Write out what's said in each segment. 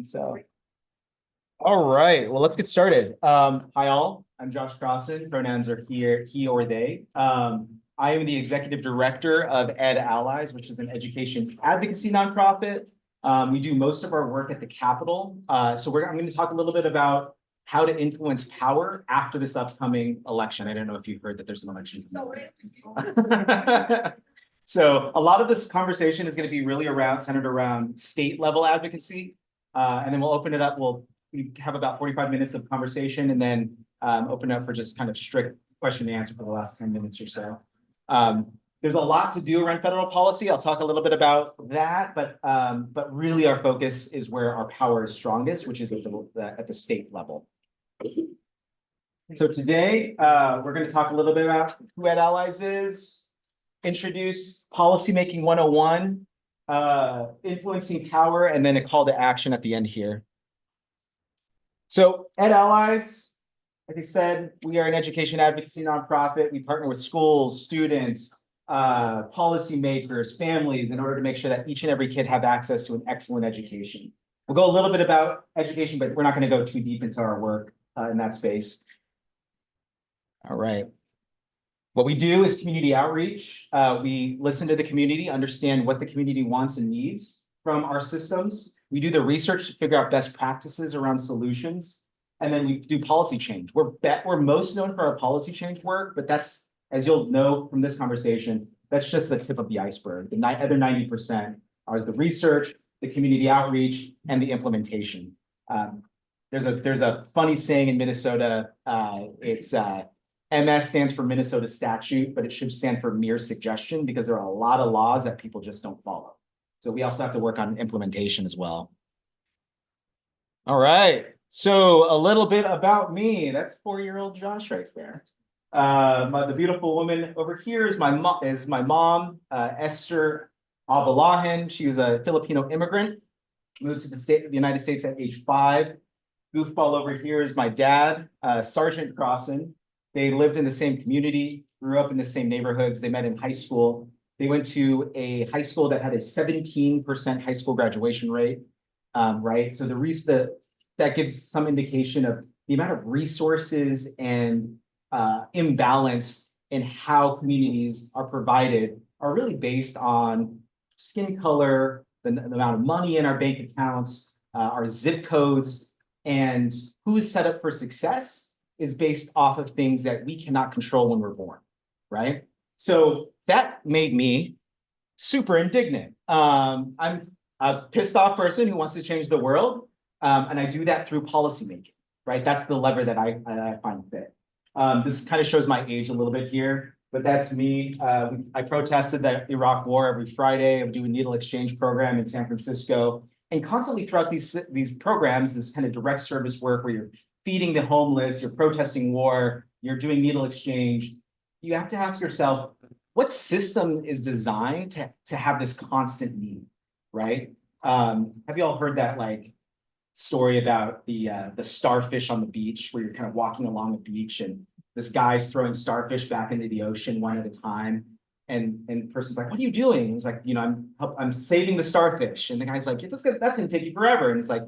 So, all right, well, let's get started. Hi all, I'm Josh Crosson. Pronouns are he or they. I am the executive director of Ed Allies, which is an education advocacy nonprofit. We do most of our work at the Capitol. I'm going to talk a little bit about how to influence power after this upcoming election. I don't know if you've heard that there's an election. So a lot of this conversation is going to be really centered around state level advocacy. And then we'll open it up. We have about 45 minutes of conversation and then open up for just kind of strict question and answer for the last 10 minutes or so. There's a lot to do around federal policy. I'll talk a little bit about that, but really our focus is where our power is strongest, which is at the state level. So today, we're going to talk a little bit about who Ed Allies is, introduce policymaking 101, influencing power, and then a call to action at the end here. So Ed Allies, like I said, we are an education advocacy nonprofit. We partner with schools, students, policymakers, families in order to make sure that each and every kid have access to an excellent education. We'll go a little bit about education, but we're not going to go too deep into our work in that space. All right. What we do is community outreach. We listen to the community, understand what the community wants and needs from our systems. We do the research to figure out best practices around solutions. And then we do policy change. We're most known for our policy change work, but that's, as you'll know from this conversation, that's just the tip of the iceberg. The other 90% are the research, the community outreach, and the implementation. There's a funny saying in Minnesota. It's MS stands for Minnesota statute, but it should stand for mere suggestion because there are a lot of laws that people just don't follow. So we also have to work on implementation as well. All right. So a little bit about me. That's 4-year-old Josh right there. The beautiful woman over here is my mom, Esther Abalahan. She was a Filipino immigrant, moved to the United States at age 5. Goofball over here is my dad, Sergeant Crosson. They lived in the same community, grew up in the same neighborhoods. They met in high school. They went to a high school that had a 17% high school graduation rate, right? So that gives some indication of the amount of resources and imbalance in how communities are provided are really based on skin color, the amount of money in our bank accounts, our zip codes, and who's set up for success is based off of things that we cannot control when we're born, right? So that made me super indignant. I'm a pissed off person who wants to change the world, and I do that through policymaking, right? That's the lever that I find fit. This kind of shows my age a little bit here, but that's me. I protested the Iraq War every Friday. I'm doing a needle exchange program in San Francisco, and constantly throughout these programs, this kind of direct service work where you're feeding the homeless, you're protesting war, you're doing needle exchange, you have to ask yourself, what system is designed to have this constant need, right? Have you all heard that story about the starfish on the beach where you're kind of walking along the beach and this guy's throwing starfish back into the ocean one at a time, and the person's like, "What are you doing?" He's like, I'm saving the starfish," and the guy's like, "That's gonna take you forever," and it's like,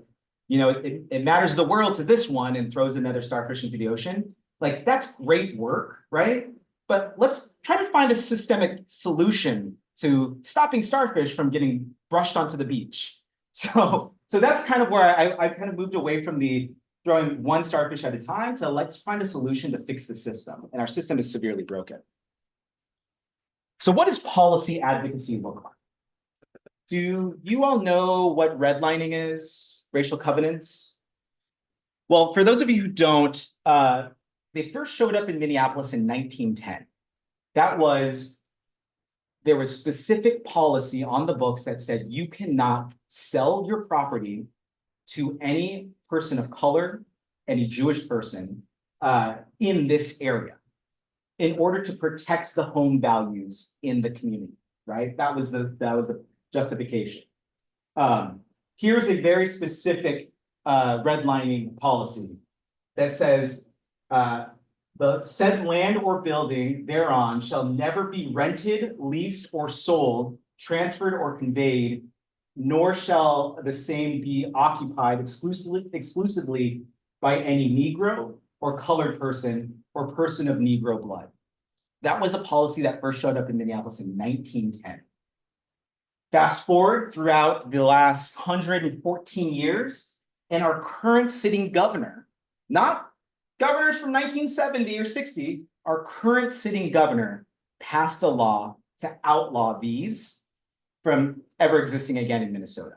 it matters the world to this one, and throws another starfish into the ocean. Like, that's great work, right? But let's try to find a systemic solution to stopping starfish from getting brushed onto the beach. So that's kind of where I kind of moved away from the throwing one starfish at a time to let's find a solution to fix the system. And our system is severely broken. So what does policy advocacy look like? Do you all know what redlining is? Racial covenants? Well, for those of you who don't, they first showed up in Minneapolis in 1910. There was specific policy on the books that said you cannot sell your property to any person of color, any Jewish person in this area in order to protect the home values in the community, right? That was the justification. Here's a very specific redlining policy that says the said land or building thereon shall never be rented, leased, or sold, transferred, or conveyed nor shall the same be occupied exclusively by any Negro or colored person or person of Negro blood. That was a policy that first showed up in Minneapolis in 1910. Fast forward throughout the last 114 years, and our current sitting governor, not governors from 1970 or 60, our current sitting governor passed a law to outlaw these from ever existing again in Minnesota.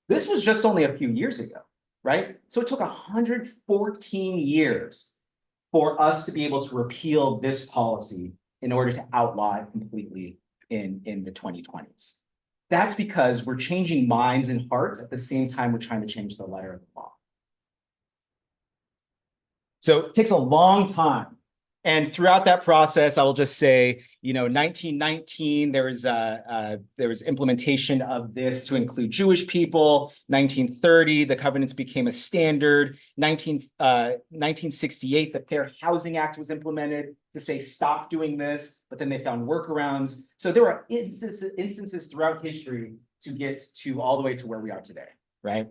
This was just only a few years ago, right? So it took 114 years for us to be able to repeal this policy in order to outlaw it completely in the 2020s. That's because we're changing minds and hearts at the same time we're trying to change the letter of the law. So it takes a long time. And throughout that process, I will just say, 1919, there was implementation of this to include Jewish people. 1930, the covenants became a standard. 1968, the Fair Housing Act was implemented to say, stop doing this, but then they found workarounds. So there are instances throughout history to get to all the way to where we are today, right?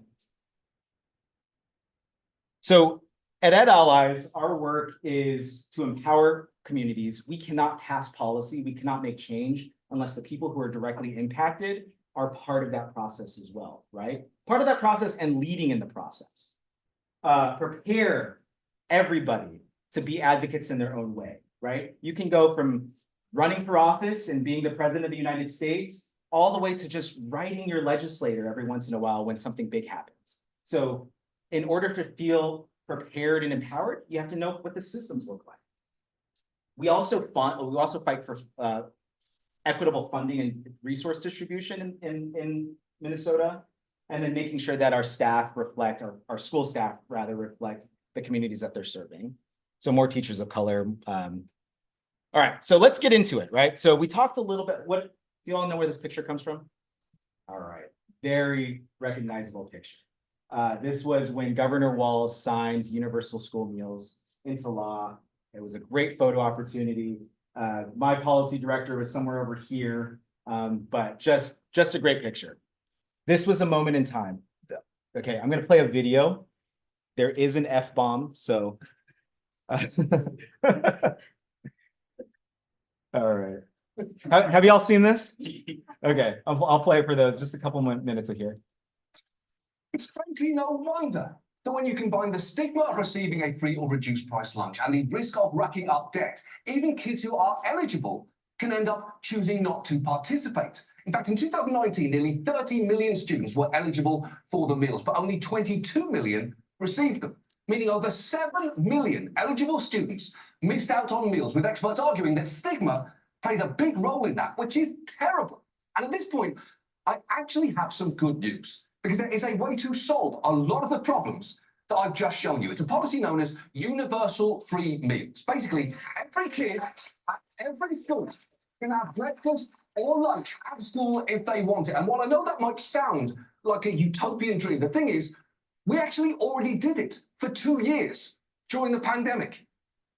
So at Ed Allies, our work is to empower communities. We cannot pass policy, we cannot make change unless the people who are directly impacted are part of that process as well, right? Part of that process and leading in the process. Prepare everybody to be advocates in their own way, right? You can go from running for office and being the president of the United States all the way to just writing your legislator every once in a while when something big happens. So in order to feel prepared and empowered, you have to know what the systems look like. We also fight for equitable funding and resource distribution in Minnesota, and then making sure that our staff reflect, our school staff rather reflect the communities that they're serving. So more teachers of color. All right, so let's get into it, right? So we talked a little bit, do you all know where this picture comes from? All right, very recognizable picture. This was when Governor Walz signed universal school meals into law. It was a great photo opportunity. My policy director was somewhere over here, but just a great picture. This was a moment in time. Okay, I'm going to play a video. There is an F-bomb, so. All right. Have y'all seen this? Okay, I'll play it for those. Just a couple more minutes of here. It's frankly no wonder that when you combine the stigma of receiving a free or reduced price lunch and the risk of racking up debt, even kids who are eligible can end up choosing not to participate. In fact, in 2019, nearly 30 million students were eligible for the meals, but only 22 million received them, meaning over 7 million eligible students missed out on meals, with experts arguing that stigma played a big role in that, which is terrible. And at this point, I actually have some good news, because there is a way to solve a lot of the problems that I've just shown you. It's a policy known as universal free meals. Basically, every kid at every school can have breakfast or lunch at school if they want it. And while I know that might sound like a utopian dream, the thing is, we actually already did it for 2 years during the pandemic.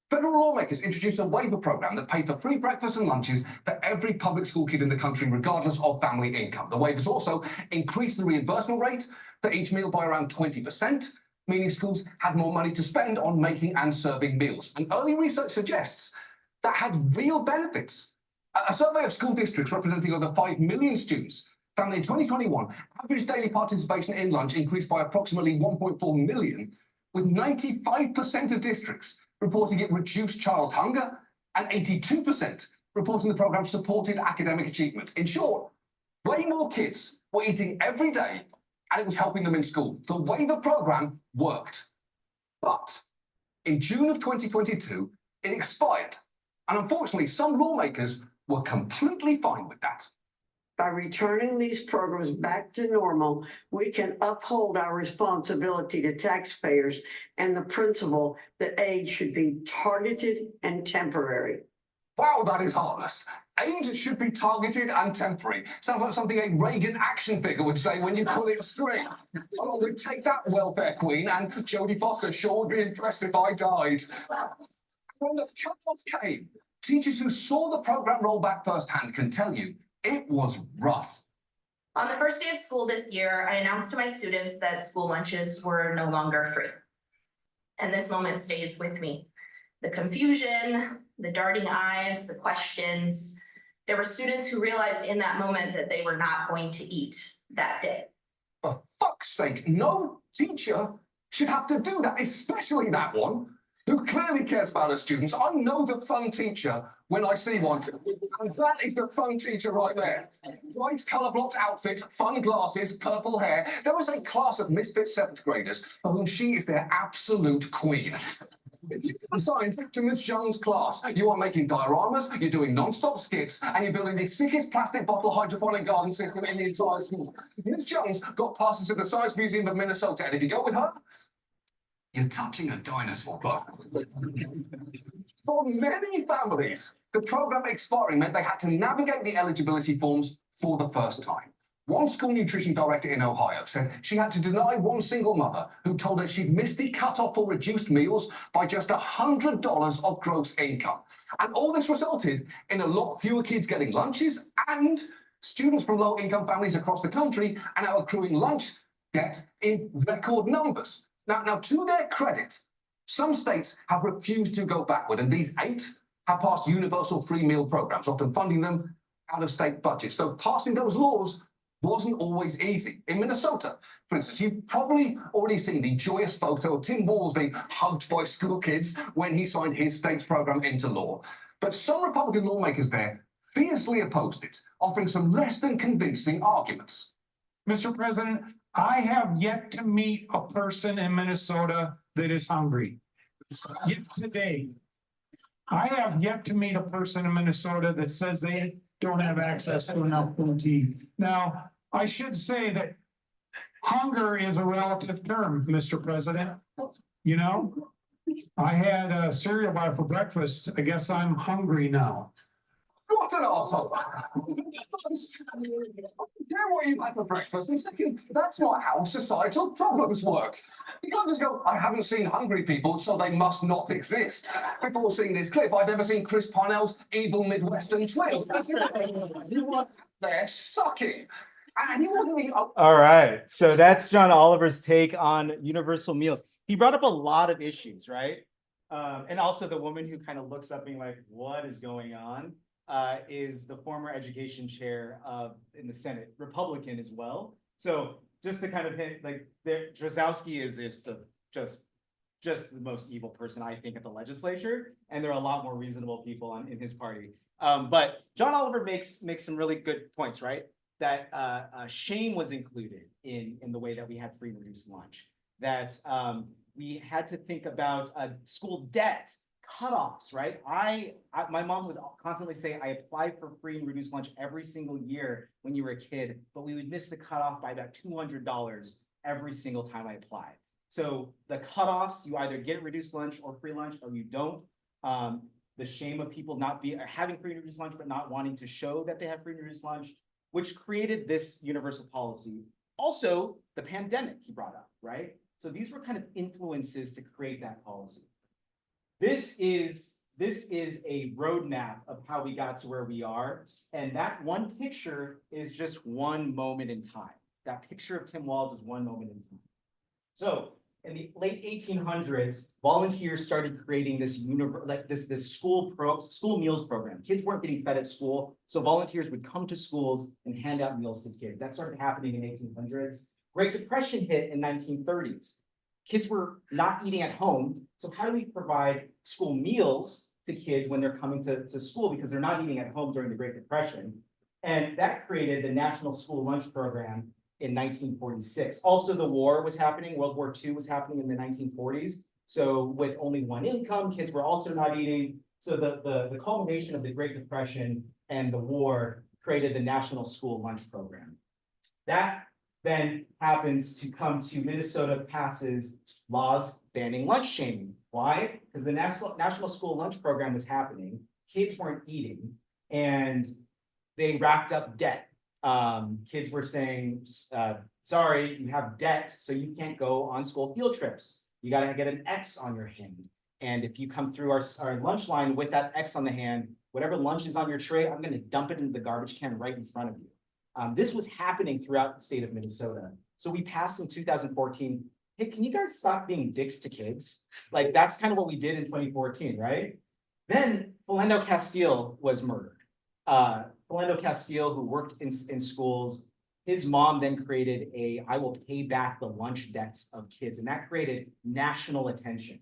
Federal lawmakers introduced a waiver program that paid for free breakfasts and lunches for every public school kid in the country, regardless of family income. The waivers also increased the reimbursement rate for each meal by around 20%, meaning schools had more money to spend on making and serving meals. And early research suggests that had real benefits. A survey of school districts representing over 5 million students found that in 2021, average daily participation in lunch increased by approximately 1.4 million, with 95% of districts reporting it reduced child hunger and 82% reporting the program supported academic achievements. In short, way more kids were eating every day and it was helping them in school. The waiver program worked. But in June of 2022, it expired. And unfortunately, some lawmakers were completely fine with that. By returning these programs back to normal, we can uphold our responsibility to taxpayers and the principle that aid should be targeted and temporary. Wow, that is heartless. Aid should be targeted and temporary. Sounds like something a Reagan action figure would say when you pull it straight. Oh, we'd take that, welfare queen, and Jodie Foster sure would be impressed if I died. When the cut-off came, teachers who saw the program roll back firsthand can tell you it was rough. On the first day of school this year, I announced to my students that school lunches were no longer free. And this moment stays with me. The confusion, the darting eyes, the questions. There were students who realized in that moment that they were not going to eat that day. For fuck's sake, no teacher should have to do that, especially that one who clearly cares about her students. I know the fun teacher when I see one, and that is the fun teacher right there. Bright colour-blocked outfit, fun glasses, purple hair. There is a class of misfit 7th graders for whom she is their absolute queen. If you're assigned to Miss Jones' class, you are making dioramas, you're doing non-stop skits, and you're building the sickest plastic bottle hydroponic garden system in the entire school. Miss Jones got passes to the Science Museum of Minnesota, and if you go with her, you're touching a dinosaur. For many families, the program expiring meant they had to navigate the eligibility forms for the first time. One school nutrition director in Ohio said she had to deny one single mother who told her she'd missed the cutoff for reduced meals by just $100 of gross income. And all this resulted in a lot fewer kids getting lunches, and students from low-income families across the country are now accruing lunch debt in record numbers. Now, to their credit, some states have refused to go backward, and these 8 have passed universal free meal programs, often funding them out of state budgets. Though passing those laws wasn't always easy. In Minnesota, for instance, you've probably already seen the joyous photo of Tim Walz being hugged by school kids when he signed his state's program into law. But some Republican lawmakers there fiercely opposed it, offering some less than convincing arguments. Mr. President, I have yet to meet a person in Minnesota that is hungry. Yet today, I have yet to meet a person in Minnesota that says they don't have access to enough food to eat. Now, I should say that hunger is a relative term, Mr. President. You know, I had a cereal bar for breakfast. I guess I'm hungry now. What an arsehole! Care what you had for breakfast, and second, that's not how societal problems work. You can't just go, I haven't seen hungry people, so they must not exist. Before seeing this clip, I'd never seen Chris Parnell's evil Midwestern twin. You were there sucking. And he wasn't the... All right, so that's John Oliver's take on universal meals. He brought up a lot of issues, right? And also the woman who kind of looks up being like, what is going on? Is the former education chair in the Senate, Republican as well. So just to kind of hint, like Drazowski is just the most evil person I think at the legislature, and there are a lot more reasonable people in his party. But John Oliver makes some really good points, right? That shame was included in the way that we had free and reduced lunch. That we had to think about school debt cutoffs, right? My mom would constantly say, I applied for free and reduced lunch every single year when you were a kid, but we would miss the cutoff by about $200 every single time I applied. So the cutoffs, you either get reduced lunch or free lunch, or you don't. The shame of people having free and reduced lunch, but not wanting to show that they have free and reduced lunch, which created this universal policy. Also, the pandemic he brought up, right? So these were kind of influences to create that policy. This is a roadmap of how we got to where we are. And that one picture is just one moment in time. That picture of Tim Walz is one moment in time. So in the late 1800s, volunteers started creating this school meals program. Kids weren't getting fed at school, so volunteers would come to schools and hand out meals to kids. That started happening in 1800s. Great Depression hit in 1930s. Kids were not eating at home, so how do we provide school meals to kids when they're coming to school because they're not eating at home during the Great Depression? And that created the National School Lunch Program in 1946. Also, the war was happening. World War II was happening in the 1940s. So with only one income, kids were also not eating. So the culmination of the Great Depression and the war created the National School Lunch Program. That then happens to come to Minnesota passes laws banning lunch shaming. Why? Because the National School Lunch Program was happening. Kids weren't eating, and they racked up debt. Kids were saying, sorry, you have debt, so you can't go on school field trips. You got to get an X on your hand. And if you come through our lunch line with that X on the hand, whatever lunch is on your tray, I'm going to dump it into the garbage can right in front of you. This was happening throughout the state of Minnesota. So we passed in 2014, hey, can you guys stop being dicks to kids? Like, that's kind of what we did in 2014, right? Then Philando Castile was murdered. Philando Castile, who worked in schools, his mom then created I will pay back the lunch debts of kids. And that created national attention,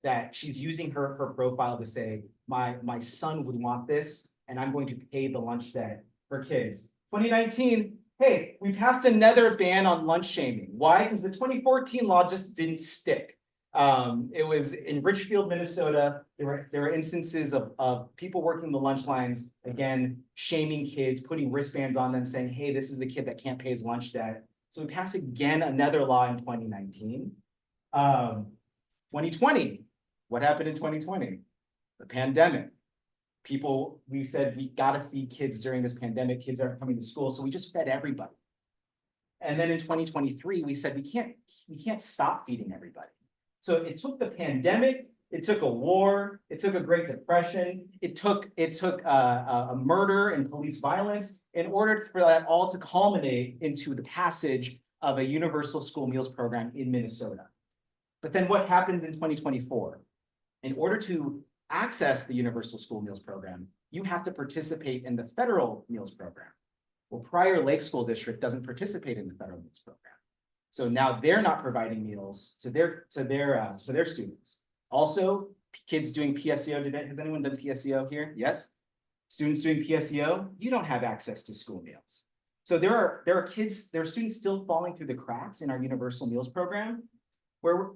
that she's using her profile to say, my son would want this, and I'm going to pay the lunch debt for kids. 2019, hey, we passed another ban on lunch shaming. Why? Because the 2014 law just didn't stick. It was in Richfield, Minnesota. There were instances of people working the lunch lines, again, shaming kids, putting wristbands on them, saying, hey, this is the kid that can't pay his lunch debt. So we passed again another law in 2019. 2020, what happened in 2020? The pandemic. We said we gotta feed kids during this pandemic. Kids aren't coming to school, so we just fed everybody. And then in 2023, we said we can't stop feeding everybody. So it took the pandemic, it took a war, it took a Great Depression, it took a murder and police violence in order for that all to culminate into the passage of a universal school meals program in Minnesota. But then what happened in 2024? In order to access the universal school meals program, you have to participate in the federal meals program. Well, Prior Lake School District doesn't participate in the federal meals program. So now they're not providing meals to their students. Also, kids doing PSEO today. Has anyone done PSEO here? Yes. Students doing PSEO, you don't have access to school meals. So there are students still falling through the cracks in our universal meals program,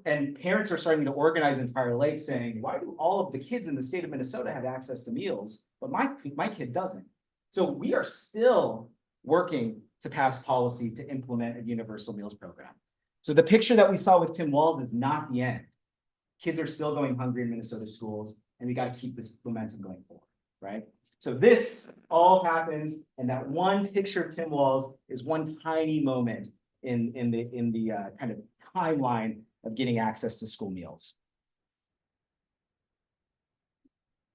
and parents are starting to organize in Prior Lake saying, why do all of the kids in the state of Minnesota have access to meals, but my kid doesn't? So we are still working to pass policy to implement a universal meals program. So the picture that we saw with Tim Walz is not the end. Kids are still going hungry in Minnesota schools, and we got to keep this momentum going forward, right? So this all happens, and that one picture of Tim Walz is one tiny moment in the kind of timeline of getting access to school meals.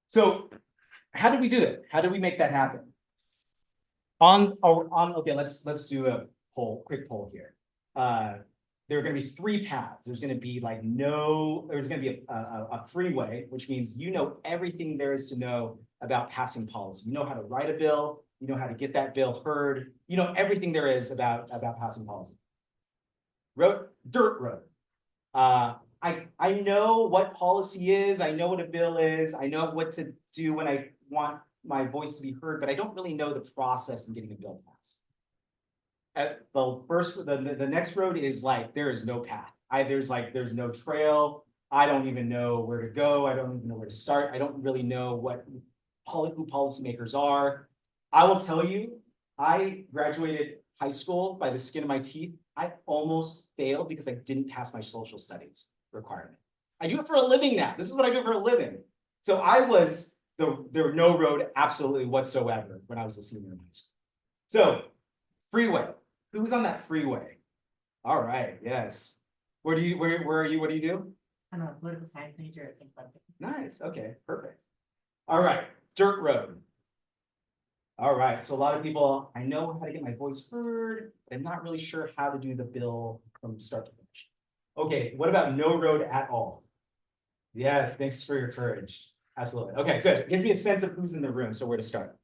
So how do we do it? How do we make that happen? Okay, let's do a quick poll here. There are going to be three paths. There's going to be there's going to be a freeway, which means you know everything there is to know about passing policy. You know how to write a bill, you know how to get that bill heard, you know everything there is about passing policy. Dirt road. I know what policy is, I know what a bill is, I know what to do when I want my voice to be heard, but I don't really know the process in getting a bill passed. The next road is like, there is no path. There's no trail. I don't even know where to go. I don't even know where to start. I don't really know who policymakers are. I will tell you, I graduated high school by the skin of my teeth. I almost failed because I didn't pass my social studies requirement. I do it for a living now. This is what I do for a living. So there were no road absolutely whatsoever when I was a senior in high school. So freeway. Who's on that freeway? All right. Yes. Where are you? What do you do? I'm a political science major at St. Cloud. Nice. Okay. Perfect. All right. Dirt road. All right. So a lot of people, I know how to get my voice heard, but I'm not really sure how to do the bill from start to finish. Okay. What about no road at all? Yes. Thanks for your courage. Absolutely. Okay, good. It gives me a sense of who's in the room, so where to start.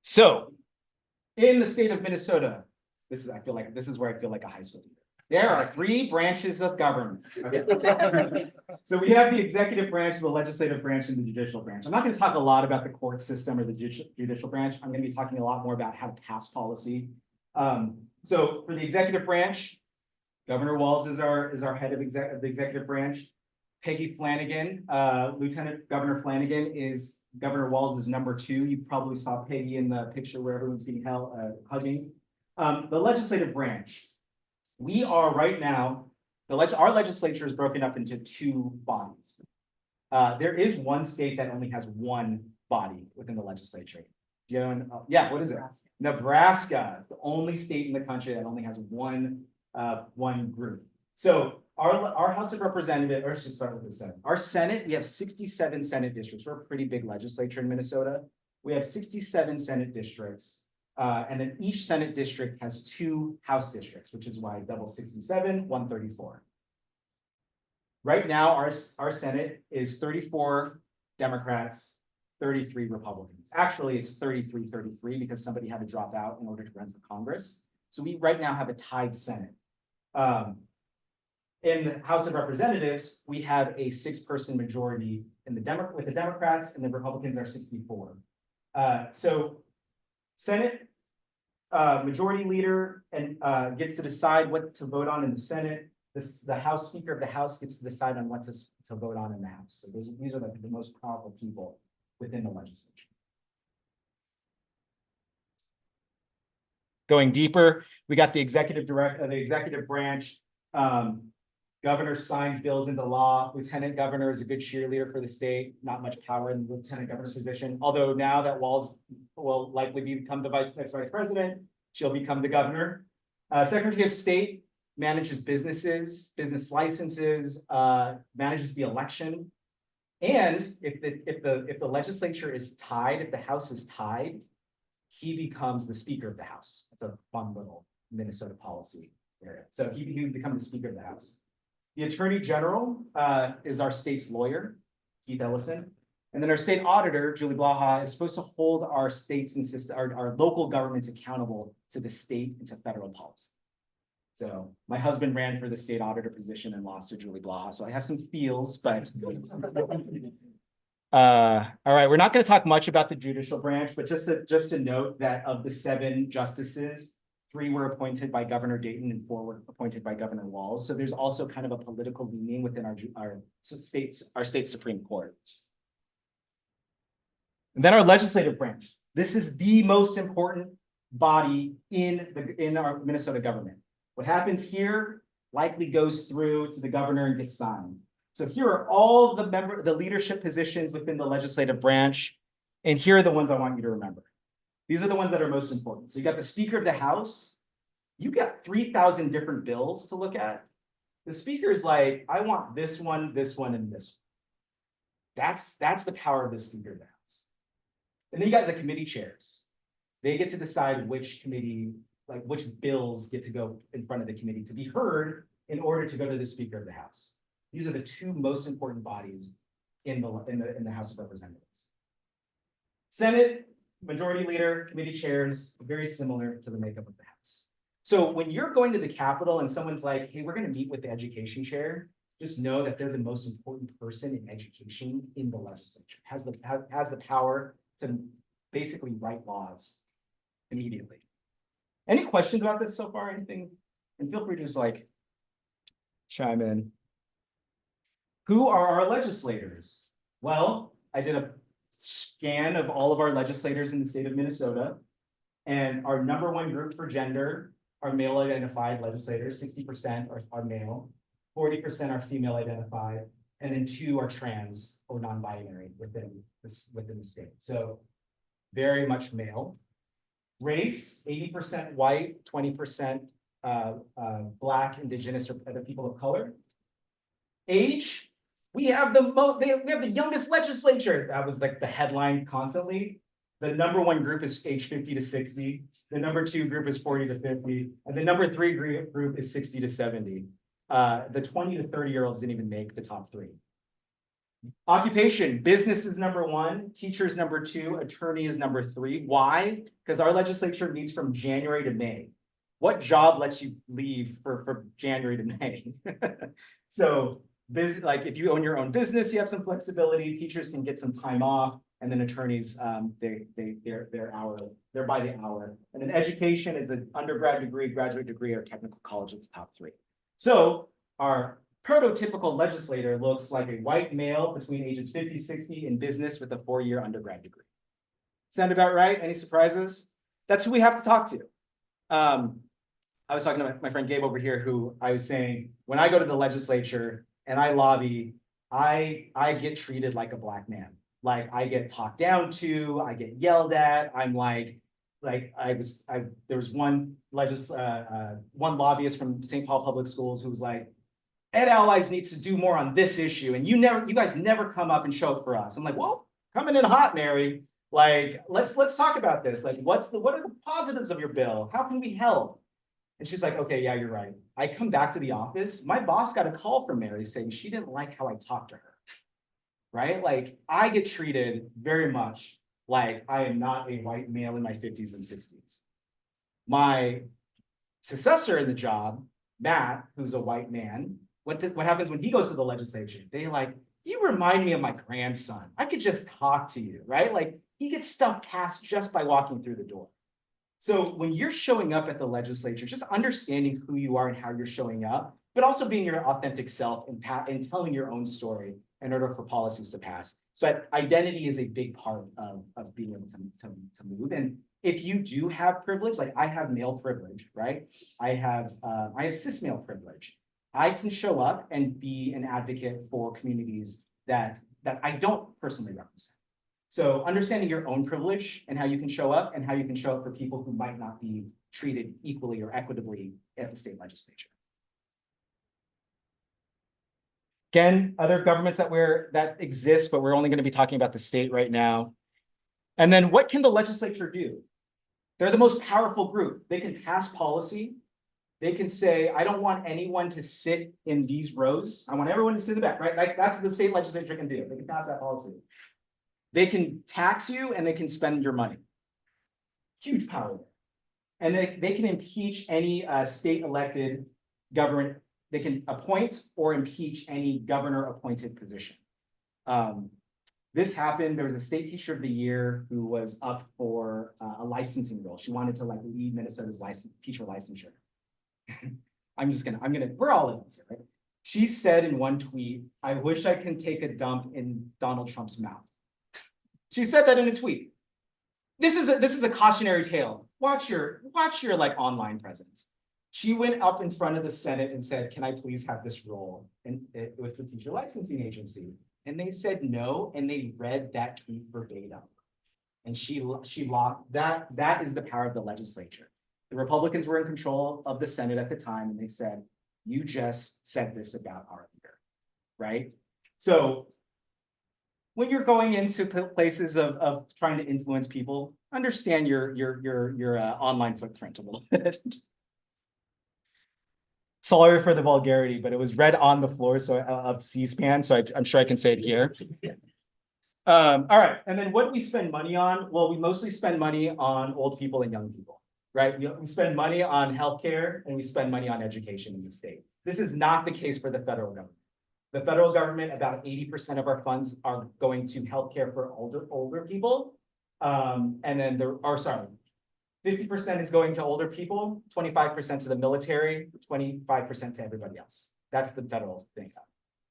So, in the state of Minnesota, this is where I feel like a high school teacher. There are three branches of government. Okay. So we have the executive branch, the legislative branch, and the judicial branch. I'm not going to talk a lot about the court system or the judicial branch. I'm going to be talking a lot more about how to pass policy. So for the executive branch, Governor Walz is our head of the executive branch. Peggy Flanagan, Lieutenant Governor Flanagan is Governor Walz's number 2. You probably saw Peggy in the picture where everyone's getting hugging. The legislative branch. We are right now, our legislature is broken up into 2 bodies. There is one state that only has one body within the legislature. Yeah, what is it? Nebraska. It's the only state in the country that only has one group. So our House of Representatives, or I should start with the Senate. Our Senate, we have 67 Senate districts. We're a pretty big legislature in Minnesota. We have 67 Senate districts. And then each Senate district has 2 House districts, which is why double 67, 134. Right now, our Senate is 34 Democrats, 33 Republicans. Actually, it's 33-33 because somebody had to drop out in order to run for Congress. So we right now have a tied Senate. In the House of Representatives, we have a 6-person majority in with the Democrats, and the Republicans are 64. So Senate majority leader and gets to decide what to vote on in the Senate. The House Speaker of the House gets to decide on what to vote on in the House. So these are like the most powerful people within the legislature. Going deeper, we got the executive branch. Governor signs bills into law. Lieutenant governor is a good cheerleader for the state. Not much power in the lieutenant governor's position. Although now that Walz will likely become the next vice president, she'll become the governor. Secretary of State manages businesses, business licenses, manages the election. And if the legislature is tied, if the House is tied, he becomes the Speaker of the House. It's a fun little Minnesota policy area. So he would become the Speaker of the House. The Attorney General is our state's lawyer, Keith Ellison. And then our state auditor, Julie Blaha, is supposed to hold our states and our local governments accountable to the state and to federal policy. So my husband ran for the state auditor position and lost to Julie Blaha. So I have some feels, but all right, we're not going to talk much about the judicial branch, but just to note that of the 7 justices, 3 were appointed by Governor Dayton and 4 were appointed by Governor Walz. So there's also kind of a political leaning within our state Supreme Court. And then our legislative branch. This is the most important body in our Minnesota government. What happens here likely goes through to the governor and gets signed. So here are all the leadership positions within the legislative branch. And here are the ones I want you to remember. These are the ones that are most important. So you got the Speaker of the House. You got 3,000 different bills to look at. The Speaker is like, I want this one, and this one. That's the power of the Speaker of the House. And then you got the committee chairs. They get to decide which committee, like which bills get to go in front of the committee to be heard in order to go to the Speaker of the House. These are the 2 most important bodies in the House of Representatives. Senate, majority leader, committee chairs, very similar to the makeup of the House. So when you're going to the Capitol and someone's like, hey, we're going to meet with the education chair, just know that they're the most important person in education in the legislature, has the power to basically write laws immediately. Any questions about this so far? Anything? And feel free to just like chime in. Who are our legislators? Well, I did a scan of all of our legislators in the state of Minnesota, and our #1 group for gender are male identified legislators. 60% are male, 40% are female identified, and then 2 are trans or non-binary within the state. So very much male. Race, 80% white, 20% Black, Indigenous, or other people of color. Age, we have the youngest legislature. That was like the headline constantly. The #1 group is age 50 to 60. The #2 group is 40 to 50. And the #3 group is 60 to 70. The 20 to 30-year-olds didn't even make the top 3. Occupation, business is #1, teachers #2, attorney is #3. Why? Because our legislature meets from January to May. What job lets you leave for January to May? So like if you own your own business, you have some flexibility. Teachers can get some time off, and then attorneys, they're by the hour. And then education is an undergrad degree, graduate degree, or technical college. It's top 3. So our prototypical legislator looks like a white male between ages 50, 60 in business with a 4-year undergrad degree. Sound about right? Any surprises? That's who we have to talk to. I was talking to my friend Gabe over here, who I was saying, when I go to the legislature and I lobby, I get treated like a Black man. Like I get talked down to, I get yelled at. I'm like there was one lobbyist from St. Paul Public Schools who was like, Ed Allies needs to do more on this issue, and you guys never come up and show up for us. I'm like, well, coming in hot, Mary. Like, let's talk about this. Like, what are the positives of your bill? How can we help? And she's like, okay, yeah, you're right. I come back to the office. My boss got a call from Mary saying she didn't like how I talked to her. Right? Like, I get treated very much like I am not a white male in my 50s and 60s. My successor in the job, Matt, who's a white man, what happens when he goes to the legislature? They like, you remind me of my grandson. I could just talk to you, right? Like, he gets stuff tasked just by walking through the door. So when you're showing up at the legislature, just understanding who you are and how you're showing up, but also being your authentic self and telling your own story in order for policies to pass. So identity is a big part of being able to move. And if you do have privilege, like I have male privilege, right? I have cis male privilege. I can show up and be an advocate for communities that I don't personally represent. So understanding your own privilege and how you can show up and how you can show up for people who might not be treated equally or equitably at the state legislature. Again, other governments that exist, but we're only going to be talking about the state right now. And then what can the legislature do? They're the most powerful group. They can pass policy. They can say, I don't want anyone to sit in these rows. I want everyone to sit in the back, right? Like that's what the state legislature can do. They can pass that policy. They can tax you and they can spend your money. Huge power. And they can impeach any state elected government. They can appoint or impeach any governor appointed position. This happened. There was a state teacher of the year who was up for a licensing role. She wanted to like lead Minnesota's teacher licensure. We're all in this here, right? She said in one tweet, I wish I can take a dump in Donald Trump's mouth. She said that in a tweet. This is a cautionary tale. Watch your like online presence. She went up in front of the Senate and said, can I please have this role with the teacher licensing agency? And they said no, and they read that tweet verbatim. And she locked that. That is the power of the legislature. The Republicans were in control of the Senate at the time, and they said, you just said this about our leader, right? So when you're going into places of trying to influence people, understand your online footprint a little bit. Sorry for the vulgarity, but it was read on the floor of C-SPAN, so I'm sure I can say it here. All right, and then what do we spend money on? Well, we mostly spend money on old people and young people, right? We spend money on healthcare and we spend money on education in the state. This is not the case for the federal government. The federal government, about 80% of our funds are going to healthcare for older people. And then 50% is going to older people, 25% to the military, 25% to everybody else. That's the federal thing.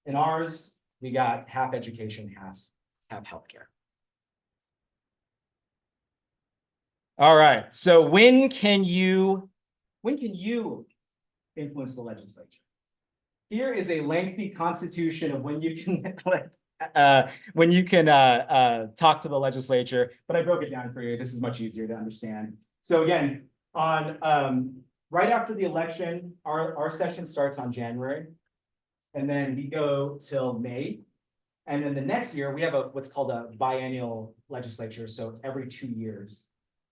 In ours, we got half education, half healthcare. All right. So when can you influence the legislature? Here is a lengthy constitution of when you can talk to the legislature, but I broke it down for you. This is much easier to understand. So again, on right after the election, our session starts on January, and then we go till May, and then the next year we have what's called a biennial legislature, so it's every 2 years.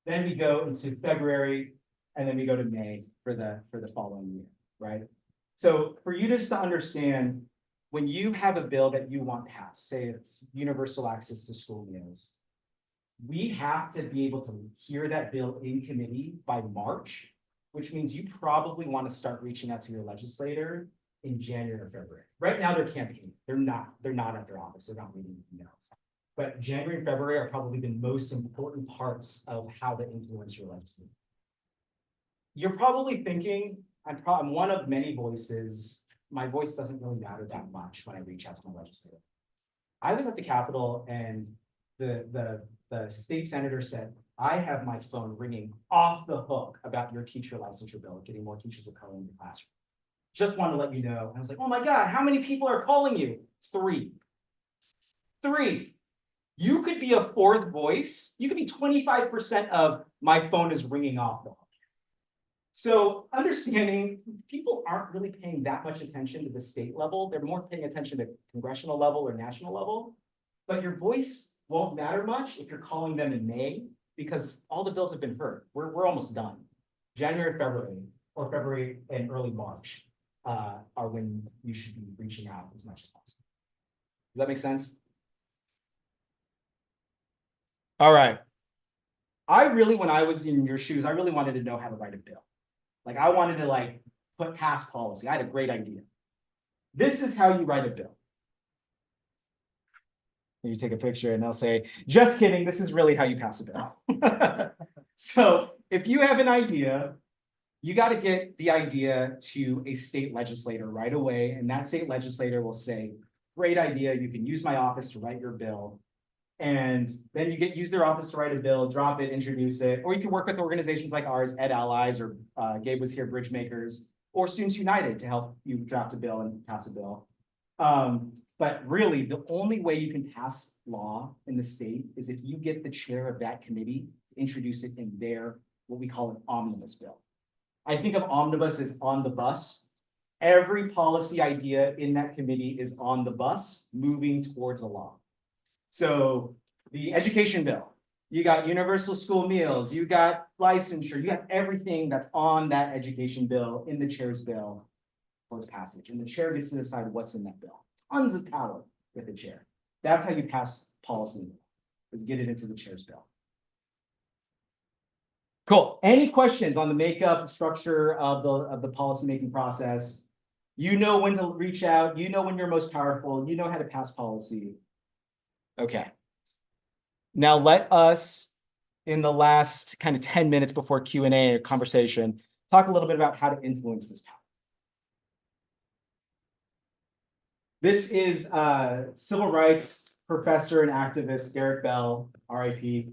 Then we go into February, and then we go to May for the following year, right? So for you just to understand, when you have a bill that you want passed, say it's universal access to school meals, we have to be able to hear that bill in committee by March, which means you probably want to start reaching out to your legislator in January or February. Right now they're campaigning. They're not at their office. They're not reading emails. But January and February are probably the most important parts of how to influence your legislature. You're probably thinking, I'm one of many voices. My voice doesn't really matter that much when I reach out to my legislator. I was at the Capitol and the state senator said, I have my phone ringing off the hook about your teacher licensure bill, getting more teachers of color in the classroom. Just want to let you know. And I was like, oh my God, how many people are calling you? 3. You could be a fourth voice. You could be 25% of my phone is ringing off the hook. So understanding people aren't really paying that much attention to the state level. They're more paying attention to congressional level or national level. But your voice won't matter much if you're calling them in May, because all the bills have been heard. We're almost done. January, February, or February and early March are when you should be reaching out as much as possible. Does that make sense? All right. When I was in your shoes, I really wanted to know how to write a bill. Like I wanted to put past policy. I had a great idea. This is how you write a bill. You take a picture and they'll say, just kidding, this is really how you pass a bill. So if you have an idea, you got to get the idea to a state legislator right away. And that state legislator will say, great idea, you can use my office to write your bill. And then you use their office to write a bill, drop it, introduce it, or you can work with organizations like ours, Ed Allies, or Gabe was here, Bridge Makers, or Students United to help you draft a bill and pass a bill. But really, the only way you can pass law in the state is if you get the chair of that committee to introduce it in their, what we call an omnibus bill. I think of omnibus as on the bus. Every policy idea in that committee is on the bus moving towards a law. So the education bill, you got universal school meals, you got licensure, you got everything that's on that education bill in the chair's bill towards passage. And the chair gets to decide what's in that bill. Tons of power with the chair. That's how you pass policy, is get it into the chair's bill. Cool. Any questions on the makeup, structure of the policymaking process? You know when to reach out. You know when you're most powerful. You know how to pass policy. Okay. Now let us, in the last kind of 10 minutes before Q&A or conversation, talk a little bit about how to influence this power. This is civil rights professor and activist Derek Bell, RIP.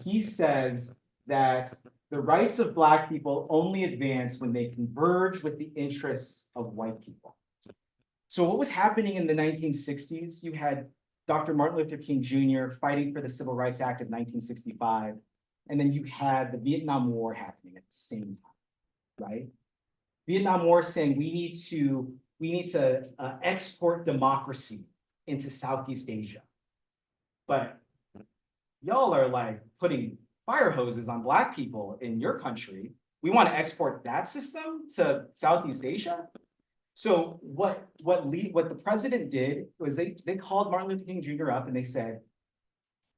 He says that the rights of Black people only advance when they converge with the interests of white people. So what was happening in the 1960s? You had Dr. Martin Luther King Jr. fighting for the Civil Rights Act of 1965. And then you had the Vietnam War happening at the same time, right? Vietnam War saying we need to export democracy into Southeast Asia. But y'all are putting fire hoses on Black people in your country. We want to export that system to Southeast Asia. So what the president did was they called Martin Luther King Jr. up and they said,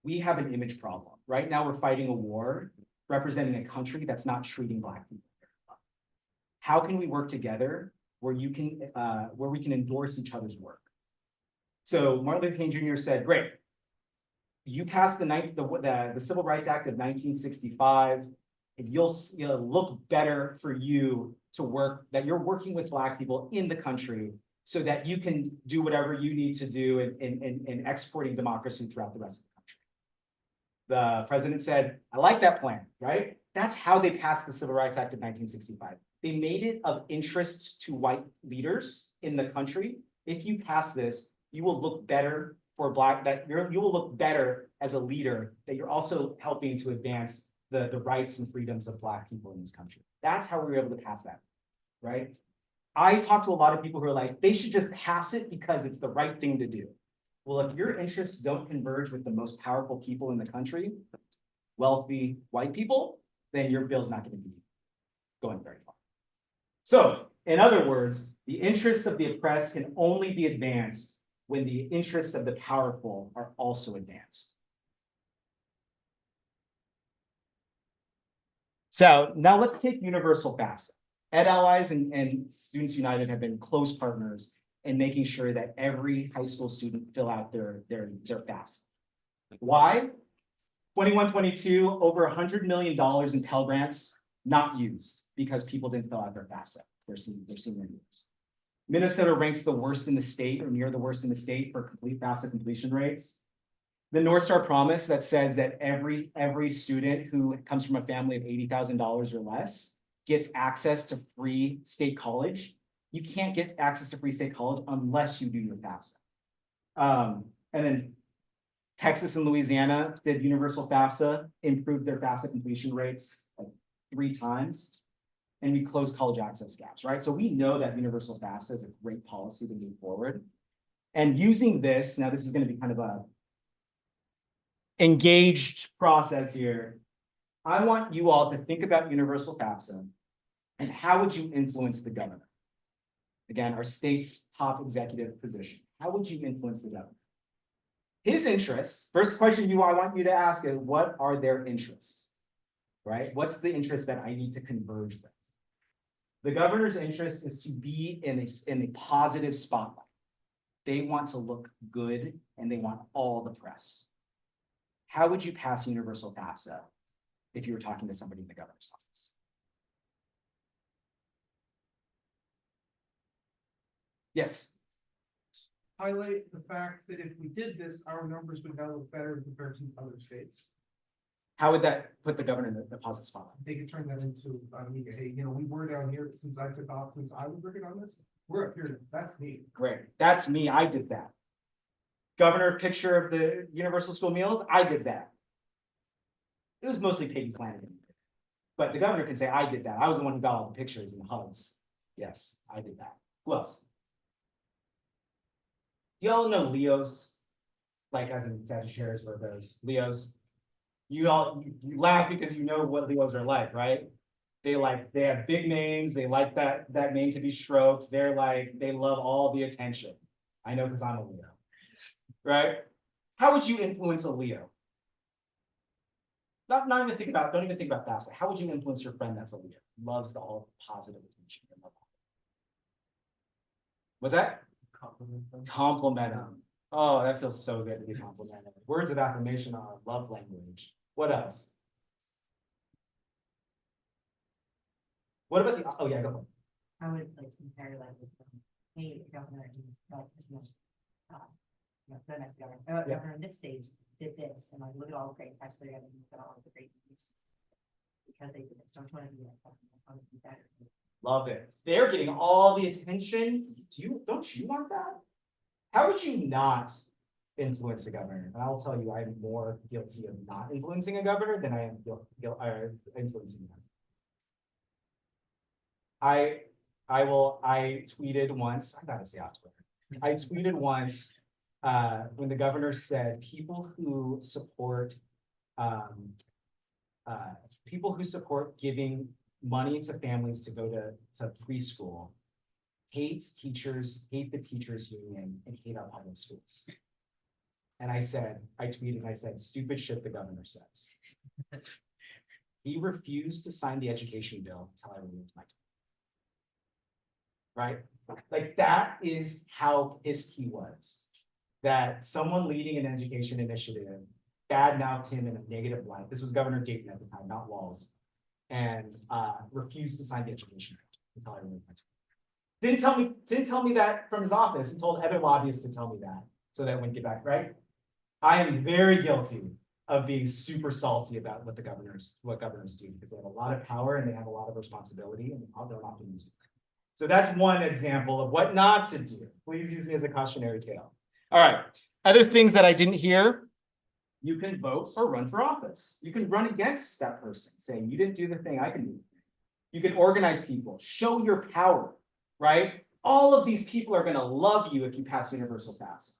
we have an image problem. Right now we're fighting a war representing a country that's not treating Black people very well. How can we work together where we can endorse each other's work? So Martin Luther King Jr. said, great, you passed the Civil Rights Act of 1965, and you'll look better for you to work, that you're working with Black people in the country so that you can do whatever you need to do in exporting democracy throughout the rest of the country. The president said, I like that plan, right? That's how they passed the Civil Rights Act of 1965. They made it of interest to white leaders in the country. If you pass this, you will look better for you will look better as a leader, that you're also helping to advance the rights and freedoms of Black people in this country. That's how we were able to pass that, right? I talk to a lot of people who are like, they should just pass it because it's the right thing to do. Well, if your interests don't converge with the most powerful people in the country, wealthy white people, then your bill's not going to be going very far. So, in other words, the interests of the oppressed can only be advanced when the interests of the powerful are also advanced. So now let's take universal FAFSA. Ed Allies and Students United have been close partners in making sure that every high school student fill out their FAFSA. Why? 21-22, over $100 million in Pell Grants not used because people didn't fill out their FAFSA their senior years. Minnesota ranks the worst in the state, or near the worst in the state, for complete FAFSA completion rates. The North Star Promise that says that every student who comes from a family of $80,000 or less gets access to free state college. You can't get access to free state college unless you do your FAFSA. And then Texas and Louisiana did universal FAFSA, improved their FAFSA completion rates like 3 times, and we closed college access gaps, right? So we know that universal FAFSA is a great policy to move forward. And using this, now this is going to be kind of a engaged process here. I want you all to think about universal FAFSA and how would you influence the governor? Again, our state's top executive position. How would you influence the governor? His interests, first question I want you to ask is, what are their interests? Right? What's the interest that I need to converge with? The governor's interest is to be in a positive spotlight. They want to look good and they want all the press. How would you pass universal FAFSA if you were talking to somebody in the governor's office? Yes. Highlight the fact that if we did this, our numbers would now look better compared to other states. How would that put the governor in the positive spotlight? They could turn that into, hey, we were down here since I took off, since I was working on this. We're up here. That's me. Great. That's me. I did that. Governor picture of the universal school meals. I did that. It was mostly Peggy Flanagan. But the governor can say, I did that. I was the one who got all the pictures and the hugs. Yes, I did that. Who else? Do y'all know Leos? Like as in Sagittarius were those Leos. You laugh because you know what Leos are like, right? They have big names, they like that name to be stroked. They love all the attention. I know because I'm a Leo. Right? How would you influence a Leo? Don't even think about FAFSA. How would you influence your friend that's a Leo? Loves all positive attention. What's that? Compliment them. Oh, that feels so good to be complimented. Words of affirmation are love language. What else? What about the, oh yeah, go ahead. I would like compare like with, hey, governor, this much, the next governor, governor in this state did this, and like, look at all the great press they're getting, look at all of the great news. Because they did this, so I'm trying to be like, I want to be better. Love it. They're getting all the attention. Don't you want that? How would you not influence a governor? And I'll tell you, I'm more guilty of not influencing a governor than I am influencing them. I tweeted once, I gotta say off Twitter. I tweeted once when the governor said people who support giving money to families to go to preschool hate the teachers union and hate our public schools. And I tweeted, stupid shit the governor says. He refused to sign the education bill until I removed my tweet. Right? Like that is how pissed he was. That someone leading an education initiative badmouthed him in a negative light. This was Governor Dayton at the time, not Walz. And refused to sign the education bill until I removed my tweet. Didn't tell me that from his office. He told other lobbyists to tell me that so that it wouldn't get back, right? I am very guilty of being super salty about what governors do because they have a lot of power and they have a lot of responsibility and they're not going to use it. So that's one example of what not to do. Please use me as a cautionary tale. All right. Other things that I didn't hear. You can vote or run for office. You can run against that person saying you didn't do the thing, I can do the thing. You can organize people, show your power, right? All of these people are going to love you if you pass universal FAFSA.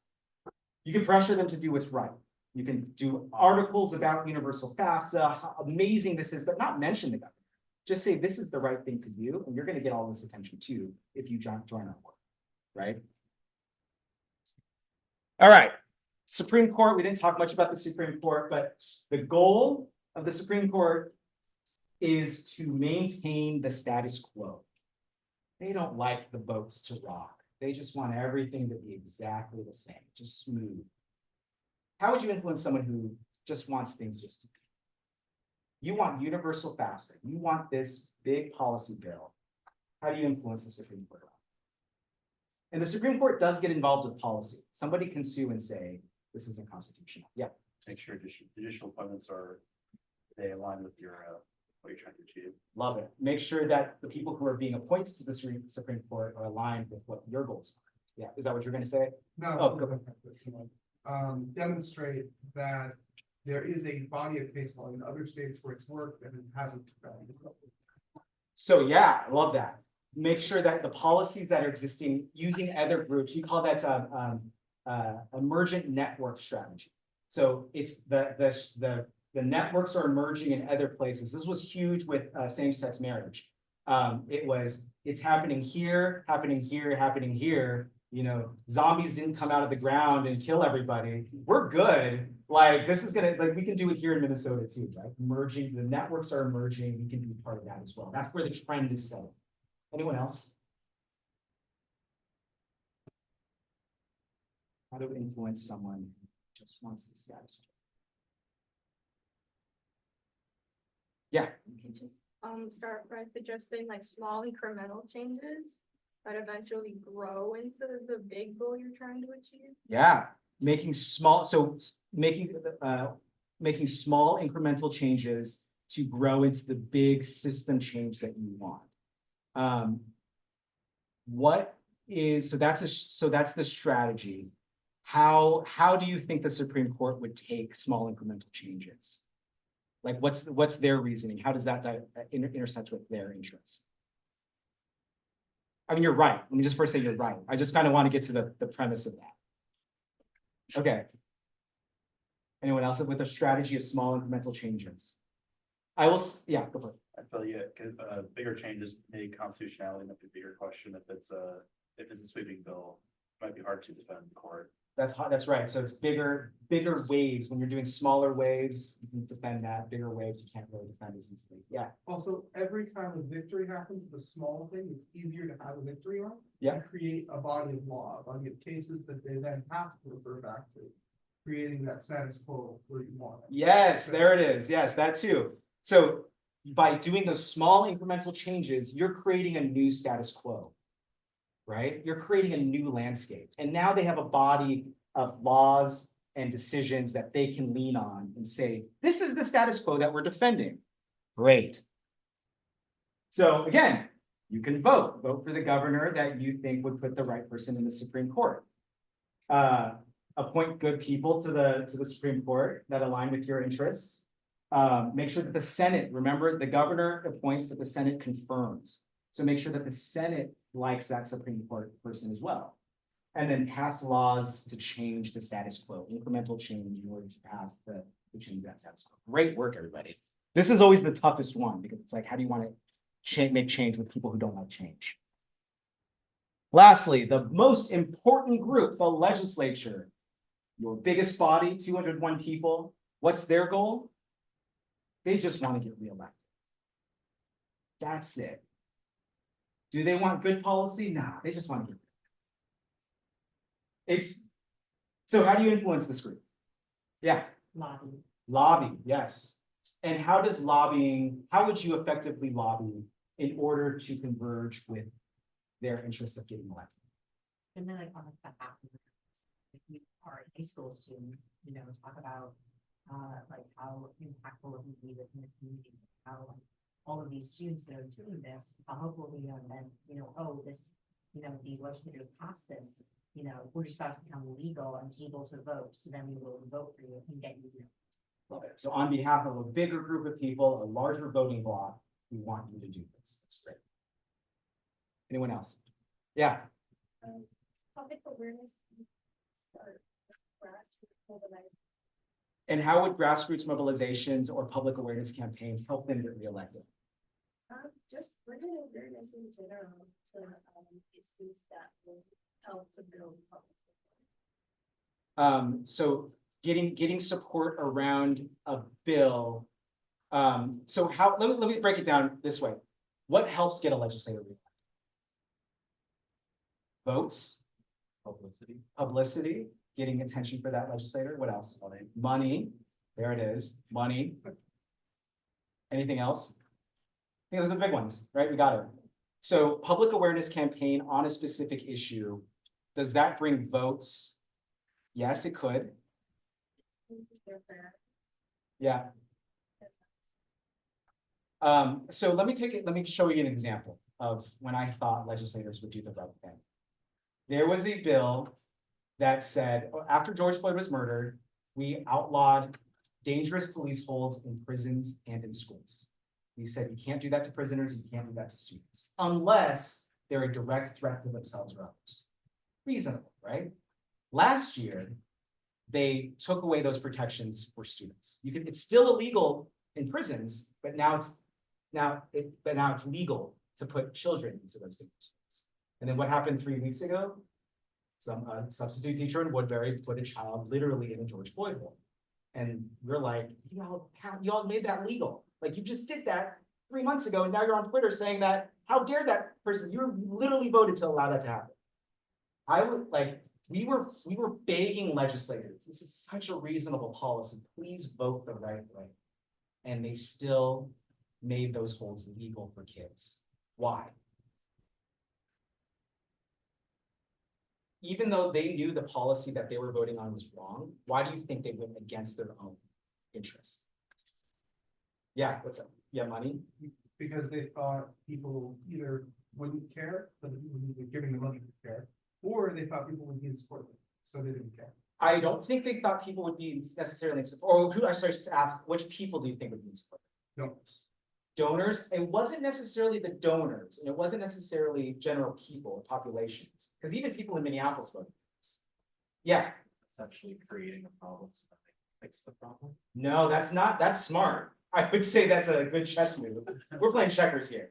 You can pressure them to do what's right. You can do articles about universal FAFSA, how amazing this is, but not mention the government. Just say this is the right thing to do, and you're going to get all this attention too if you join our work, right? All right. Supreme Court, we didn't talk much about the Supreme Court, but the goal of the Supreme Court is to maintain the status quo. They don't like the boats to rock. They just want everything to be exactly the same, just smooth. How would you influence someone who just wants things just to be? You want universal FAFSA. You want this big policy bill. How do you influence the Supreme Court? And the Supreme Court does get involved with policy. Somebody can sue and say, this isn't constitutional. Yeah. Make sure judicial appointments they align with what you're trying to achieve. Love it. Make sure that the people who are being appointed to the Supreme Court are aligned with what your goals are. Yeah. Is that what you're going to say? No. Oh, go ahead. Demonstrate that there is a body of case law in other states where it's worked and it hasn't. So yeah, I love that. Make sure that the policies that are existing using other groups, we call that emergent network strategy. So it's the networks are emerging in other places. This was huge with same-sex marriage. It's happening here, happening here, happening here. You know, zombies didn't come out of the ground and kill everybody. We're good. Like this is gonna, like we can do it here in Minnesota too, right? Emerging, the networks are emerging. We can be part of that as well. That's where the trend is set. Anyone else? How to influence someone who just wants the status quo? Yeah. You can just start by suggesting like small incremental changes that eventually grow into the big goal you're trying to achieve. Yeah. Making small incremental changes to grow into the big system change that you want. So that's the strategy. How do you think the Supreme Court would take small incremental changes? Like what's their reasoning? How does that intersect with their interests? I mean, you're right. Let me just first say you're right. I just kind of want to get to the premise of that. Okay. Anyone else with a strategy of small incremental changes? Yeah, go for it. I feel bigger changes make constitutionality a bigger question. If it's a sweeping bill, it might be hard to defend in court. That's right. So it's bigger waves. When you're doing smaller waves, you can defend that. Bigger waves, you can't really defend as easily. Yeah. Also, every time a victory happens with a small thing, it's easier to have a victory on. Yeah. And create a body of law, a body of cases that they then have to refer back to, creating that status quo where you want it. Yes, there it is. Yes, that too. So by doing those small incremental changes, you're creating a new status quo. Right? You're creating a new landscape. And now they have a body of laws and decisions that they can lean on and say, this is the status quo that we're defending. Great. So again, you can vote for the governor that you think would put the right person in the Supreme Court. Appoint good people to the Supreme Court that align with your interests. Make sure that the Senate, remember, the governor appoints, but the Senate confirms. So make sure that the Senate likes that Supreme Court person as well. And then pass laws to change the status quo, incremental change in order to pass to change that status quo. Great work, everybody. This is always the toughest one because it's like, how do you want to make change with people who don't like change? Lastly, the most important group, the legislature, your biggest body, 201 people. What's their goal? They just want to get reelected. That's it. Do they want good policy? No, they just want to get so how do you influence this group? Yeah. Lobby, yes. And how would you effectively lobby in order to converge with their interest of getting elected? And then on the behalf of if you are a high school student, talk about like how impactful it would be within the community, how all of these students that are doing this, hopefully, then, these legislators pass this, we're just about to become legal and able to vote. So then we will vote for you and get you. Love it. So on behalf of a bigger group of people, a larger voting bloc, we want you to do this. That's great. Anyone else? Yeah. Public awareness or grassroots mobilization. And how would grassroots mobilizations or public awareness campaigns help them get reelected? Just bringing awareness in general to issues that will help to build public. So getting support around a bill. So let me break it down this way. What helps get a legislator reelected? Votes, publicity, getting attention for that legislator. What else? Money. There it is. Money. Anything else? I think those are the big ones, right? We got it. So public awareness campaign on a specific issue. Does that bring votes? Yes, it could. Yeah. So let me show you an example of when I thought legislators would do the right thing. There was a bill that said, after George Floyd was murdered, we outlawed dangerous police holds in prisons and in schools. We said you can't do that to prisoners, you can't do that to students, unless they're a direct threat to themselves or others. Reasonable, right? Last year, they took away those protections for students. It's still illegal in prisons, but now it's legal to put children into those dangerous schools. And then what happened 3 weeks ago? Some substitute teacher in Woodbury put a child literally in a George Floyd hole. And we're like, y'all made that legal. Like, you just did that 3 months ago, and now you're on Twitter saying that, how dare that person, you literally voted to allow that to happen. I would like, we were begging legislators, this is such a reasonable policy, please vote the right way. And they still made those holds legal for kids. Why? Even though they knew the policy that they were voting on was wrong, why do you think they went against their own interests? Yeah, what's up? Yeah, money? Because they thought people either wouldn't care, but were giving them money to care, or they thought people would be in support of them, so they didn't care. I don't think they thought people would be necessarily in support, or who I started to ask, which people do you think would be in support? Donors. Donors. It wasn't necessarily the donors, and it wasn't necessarily general people, populations, because even people in Minneapolis voted for this. Yeah. Essentially creating a problem so that they fix the problem. No, that's smart. I would say that's a good chess move. We're playing checkers here.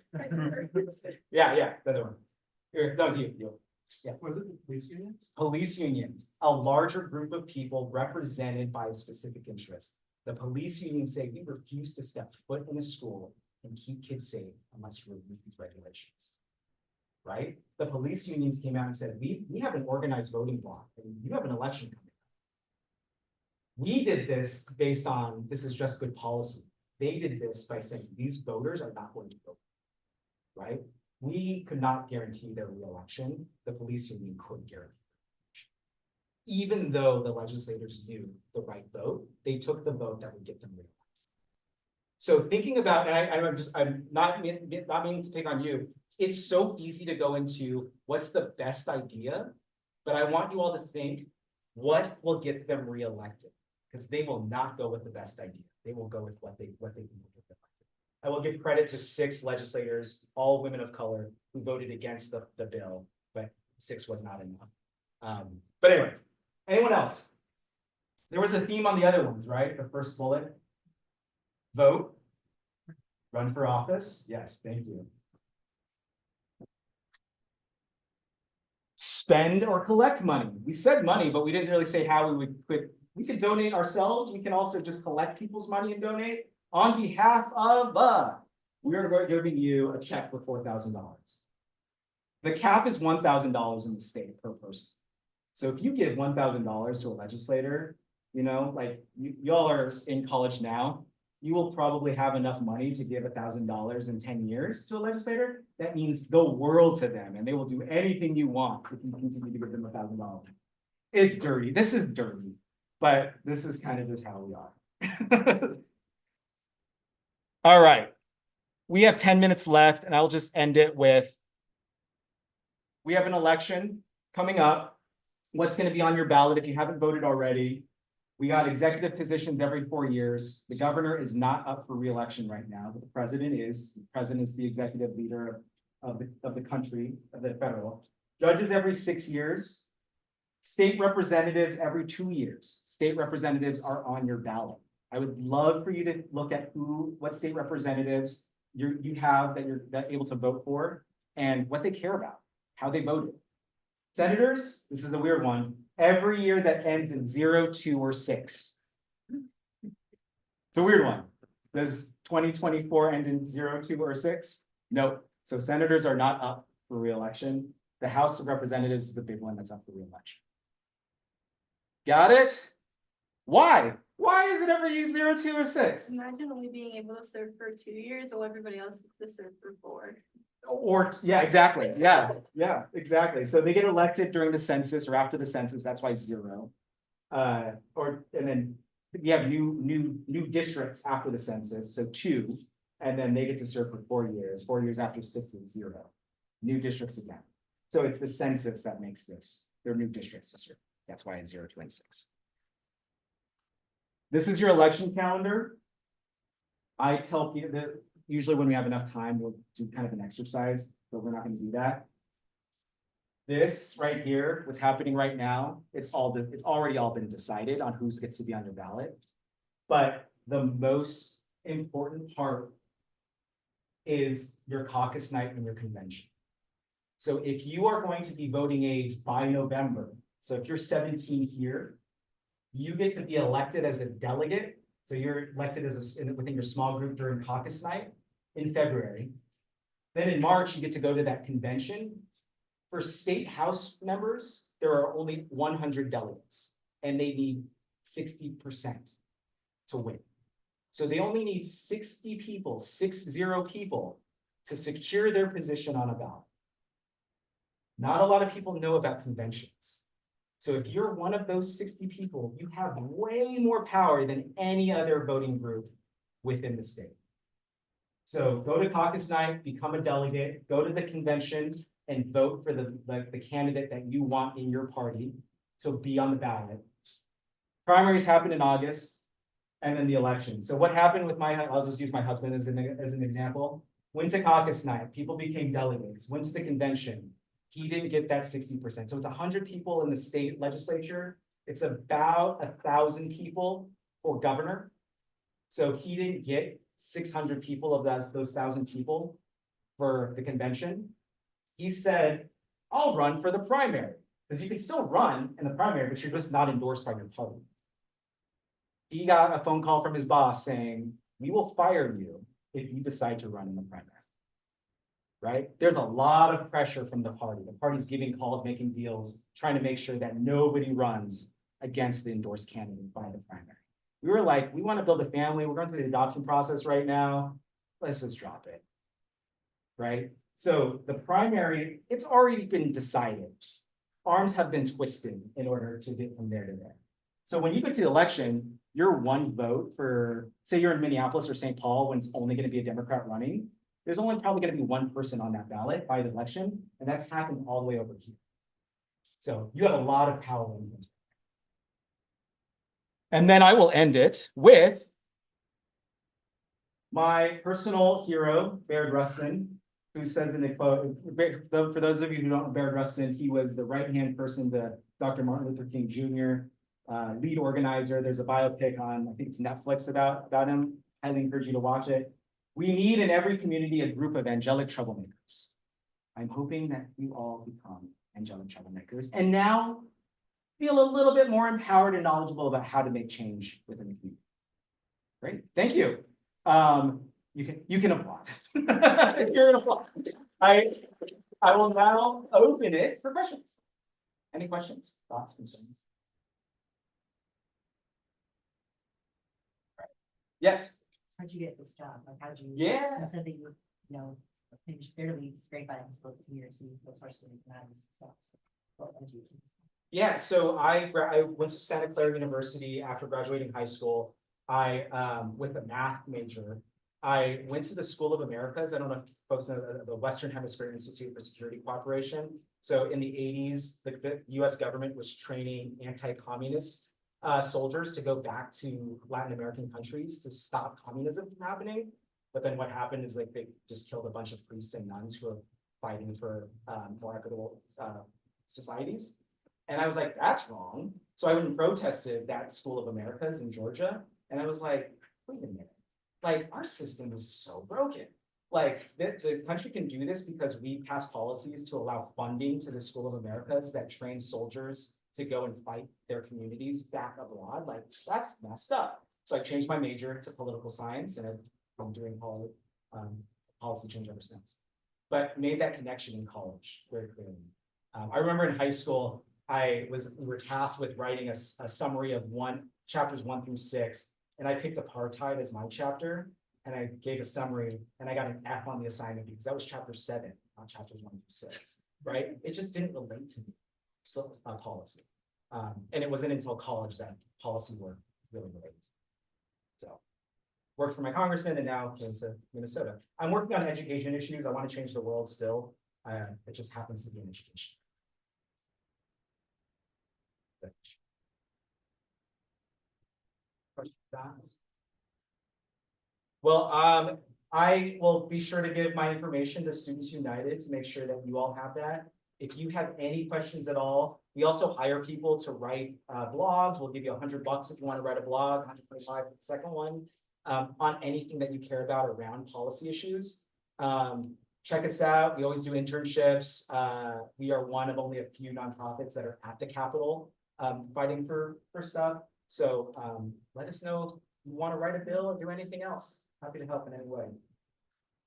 Yeah, the other one. Here, no, you. Yeah. Was it the police unions? Police unions, a larger group of people represented by a specific interest. The police unions say we refuse to step foot in a school and keep kids safe unless you remove these regulations. Right? The police unions came out and said, we have an organized voting bloc and you have an election coming up. We did this based on this is just good policy. They did this by saying these voters are not going to vote. Right? We could not guarantee their reelection. The police union could guarantee. Even though the legislators knew the right vote, they took the vote that would get them reelected. So thinking about, and I'm not meaning to pick on you. It's so easy to go into what's the best idea, but I want you all to think what will get them reelected, because they will not go with the best idea. They will go with what they think will get them elected. I will give credit to 6 legislators, all women of color, who voted against the bill, but 6 was not enough. But anyway, anyone else? There was a theme on the other ones, right? The first bullet. Vote. Run for office. Yes, thank you. Spend or collect money. We said money, but we didn't really say how we would quit. We could donate ourselves. We can also just collect people's money and donate. On behalf of, we are giving you a check for $4,000. The cap is $1,000 in the state per person. So if you give $1,000 to a legislator, you know, like y'all are in college now, you will probably have enough money to give $1,000 in 10 years to a legislator. That means the world to them, and they will do anything you want if you continue to give them $1,000. It's dirty. This is dirty, but this is kind of just how we are. All right, we have 10 minutes left, and I'll just end it with, we have an election coming up. What's going to be on your ballot if you haven't voted already? We got executive positions every 4 years. The governor is not up for re-election right now, but the president is. The president is the executive leader of the country, of the federal. Judges every 6 years. State representatives every 2 years. State representatives are on your ballot. I would love for you to look at what state representatives you have that you're able to vote for and what they care about, how they voted. Senators, this is a weird one. Every year that ends in 0, 2, or 6. It's a weird one. Does 2024 end in 0, 2, or 6? Nope. So senators are not up for re-election. The House of Representatives is the big one that's up for re-election. Got it? Why? Why is it every 0, 2, or 6? Imagine only being able to serve for 2 years while everybody else gets to serve for 4. Or yeah, exactly. Yeah, exactly. So they get elected during the census or after the census. That's why 0. And then we have new districts after the census, so 2, and then they get to serve for 4 years. 4 years after 6 is 0. New districts again. So it's the census that makes this. They're new districts this year. That's why it's 0, 2, and 6. This is your election calendar. I tell people that usually when we have enough time, we'll do kind of an exercise, but we're not going to do that. This right here, what's happening right now, it's already all been decided on who gets to be on your ballot. But the most important part is your caucus night and your convention. So if you are going to be voting age by November, so if you're 17 here, you get to be elected as a delegate. So you're elected as within your small group during caucus night in February. Then in March, you get to go to that convention. For state house members, there are only 100 delegates, and they need 60% to win. So they only need 60 people, 60 people, to secure their position on a ballot. Not a lot of people know about conventions. So if you're one of those 60 people, you have way more power than any other voting group within the state. So go to caucus night, become a delegate, go to the convention, and vote for the candidate that you want in your party to be on the ballot. Primaries happen in August, and then the election. So what happened with I'll just use my husband as an example. Went to caucus night, people became delegates, went to the convention. He didn't get that 60%. So it's 100 people in the state legislature. It's about 1,000 people for governor. So he didn't get 600 people of those 1,000 people for the convention. He said, I'll run for the primary, because you can still run in the primary, but you're just not endorsed by your party. He got a phone call from his boss saying, we will fire you if you decide to run in the primary. Right? There's a lot of pressure from the party. The party's giving calls, making deals, trying to make sure that nobody runs against the endorsed candidate by the primary. We were like, we want to build a family. We're going through the adoption process right now. Let's just drop it. Right? So the primary, it's already been decided. Arms have been twisted in order to get from there to there. So when you get to the election, your one vote for, say you're in Minneapolis or St. Paul, when it's only going to be a Democrat running, there's only probably going to be one person on that ballot by the election, and that's happened all the way over here. So you have a lot of power in this. And then I will end it with my personal hero, Baird Rustin, who says in a quote, for those of you who don't know Baird Rustin, he was the right-hand person to Dr. Martin Luther King Jr., lead organizer. There's a biopic on, I think it's Netflix about him. I highly encourage you to watch it. We need in every community a group of angelic troublemakers. I'm hoping that you all become angelic troublemakers and now feel a little bit more empowered and knowledgeable about how to make change within the community. Great, thank you. You can applaud. You're an applaud. I will now open it for questions. Any questions, thoughts, concerns? Right. Yes. How'd you get this job? Like, how'd you? Yeah. You said that you finished barely scraped by high school 2 years, what sorts of things matter and stuff. So what did you do? Yeah, so I went to Santa Clara University after graduating high school. With a math major, I went to the School of Americas. I don't know if folks know the Western Hemisphere Institute for Security Cooperation. So in the 80s, the US government was training anti-communist soldiers to go back to Latin American countries to stop communism from happening. But then what happened is like they just killed a bunch of priests and nuns who were fighting for more equitable societies. And I was like, that's wrong. So I went and protested that School of Americas in Georgia. And I was like, wait a minute, like our system is so broken. Like the country can do this because we pass policies to allow funding to the School of Americas that train soldiers to go and fight their communities back abroad. Like that's messed up. So I changed my major to political science and I've been doing policy change ever since. But made that connection in college very clearly. I remember in high school, we were tasked with writing a summary of chapters 1 through 6, and I picked apartheid as my chapter, and I gave a summary, and I got an F on the assignment because that was chapter 7, not chapters 1 through 6, right? It just didn't relate to me, so policy. And it wasn't until college that policy work really related. So, worked for my congressman, and now came to Minnesota. I'm working on education issues. I want to change the world still. It just happens to be in education. Questions? Well, I will be sure to give my information to Students United to make sure that you all have that. If you have any questions at all, we also hire people to write blogs. We'll give you $100 if you want to write a blog, 125 for the second one, on anything that you care about around policy issues. Check us out. We always do internships. We are one of only a few nonprofits that are at the Capitol fighting for stuff. So let us know if you want to write a bill or do anything else. Happy to help in any way.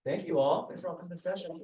Thank you all. Thanks for all coming to the session.